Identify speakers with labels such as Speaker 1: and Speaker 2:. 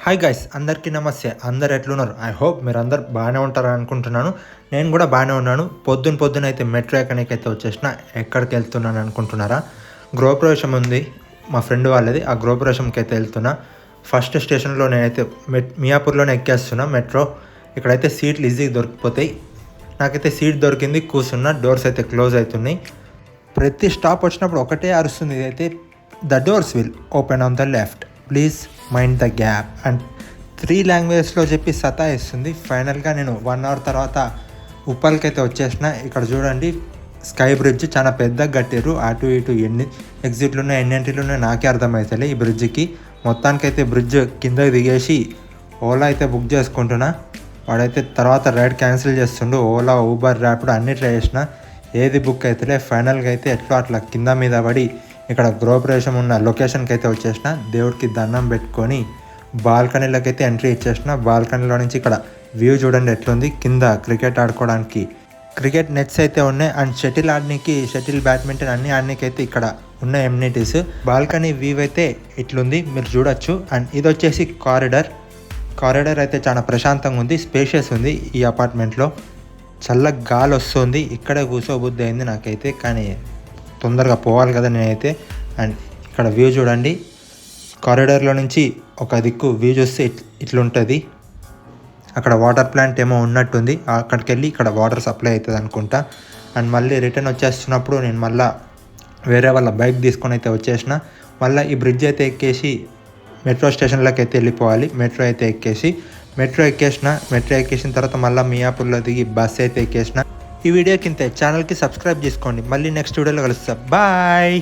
Speaker 1: Hi guys, అందరికీ నమస్తే. అందరు ఎట్లున్నారు? ఐ హోప్ మీరు అందరు బాగానే ఉంటారని అనుకుంటున్నాను. నేను కూడా బాగానే ఉన్నాను. పొద్దున అయితే మెట్రో ఎక్కడికి అయితే వచ్చేసిన. ఎక్కడికి వెళ్తున్నాను అనుకుంటున్నారా? గృహప్రవేశం ఉంది మా ఫ్రెండ్ వాళ్ళది. ఆ గృహప్రవేశంకి అయితే వెళ్తున్నా. ఫస్ట్ స్టేషన్లో నేనైతే మియాపూర్లోనే ఎక్కేస్తున్నా మెట్రో. ఇక్కడైతే సీట్లు ఈజీగా దొరికిపోతాయి. నాకైతే సీట్ దొరికింది, కూర్చున్నా. డోర్స్ అయితే క్లోజ్ అవుతున్నాయి. ప్రతి స్టాప్ వచ్చినప్పుడు ఒకటే అరుస్తుంది, ఇదైతే the doors will open on the left, please mind the gap and 3 లాంగ్వేజెస్లో చెప్పి సతాయిస్తుంది. ఫైనల్గా నేను 1 అవర్ తర్వాత ఉప్పల్కి అయితే వచ్చేసిన. ఇక్కడ చూడండి, స్కై బ్రిడ్జ్ చాలా పెద్దగా కట్టారు. అటు ఇటు ఎన్ని ఎగ్జిట్లు ఉన్నాయి, ఎన్ని ఎంట్రీలు ఉన్నాయి నాకే అర్థమవుతలే ఈ బ్రిడ్జ్కి. మొత్తానికైతే బ్రిడ్జ్ కిందకి దిగేసి ఓలా అయితే బుక్ చేసుకుంటున్నా. వాడైతే తర్వాత రైడ్ క్యాన్సిల్ చేస్తుండు. ఓలా, ఊబర్, ర్యాపిడో అన్ని ట్రై చేసిన, ఏది బుక్ అవుతలే. ఫైనల్గా అయితే ఎట్లా అట్లా కింద మీద పడి ఇక్కడ గృహప్రవేశం ఉన్న లొకేషన్కి అయితే వచ్చేసిన. దేవుడికి దండం పెట్టుకొని బాల్కనీలోకి అయితే ఎంట్రీ ఇచ్చేసిన. బాల్కనీలో నుంచి ఇక్కడ వ్యూ చూడండి ఎట్లుంది. కింద క్రికెట్ ఆడుకోవడానికి క్రికెట్ నెట్స్ అయితే ఉన్నాయి. అండ్ షటిల్ ఆడడానికి, షటిల్, బ్యాడ్మింటన్ అన్ని ఆడడానికి అయితే ఇక్కడ ఉన్న ఎమ్యూనిటీస్. బాల్కనీ వ్యూ అయితే ఇట్లుంది, మీరు చూడొచ్చు. అండ్ ఇది వచ్చేసి కారిడార్ అయితే చాలా ప్రశాంతంగా ఉంది, స్పేషియస్ ఉంది. ఈ అపార్ట్మెంట్లో చల్ల గాలి వస్తుంది. ఇక్కడే కూర్చోబుద్ధి అయింది నాకైతే, కానీ తొందరగా పోవాలి కదా నేనైతే. అండ్ ఇక్కడ వ్యూ చూడండి, కారిడార్లో నుంచి ఒక దిక్కు వ్యూ చూస్తే ఇట్లుంటుంది. అక్కడ వాటర్ ప్లాంట్ ఏమో ఉన్నట్టుంది. అక్కడికి వెళ్ళి ఇక్కడ వాటర్ సప్లై అవుతుంది అనుకుంటా. అండ్ మళ్ళీ రిటర్న్ వచ్చేస్తున్నప్పుడు నేను మళ్ళీ వేరే వాళ్ళ బైక్ తీసుకొని అయితే వచ్చేసిన. మళ్ళీ ఈ బ్రిడ్జ్ అయితే ఎక్కేసి మెట్రో స్టేషన్లోకి అయితే వెళ్ళిపోవాలి. మెట్రో ఎక్కేసిన తర్వాత మళ్ళీ మియాపూర్లో దిగి బస్ అయితే ఎక్కేసిన. ఈ వీడియోకి ఇంతే. ఛానల్కి సబ్స్క్రైబ్ చేసుకోండి. మళ్ళీ నెక్స్ట్ వీడియోలో కలుస్తా. బాయ్.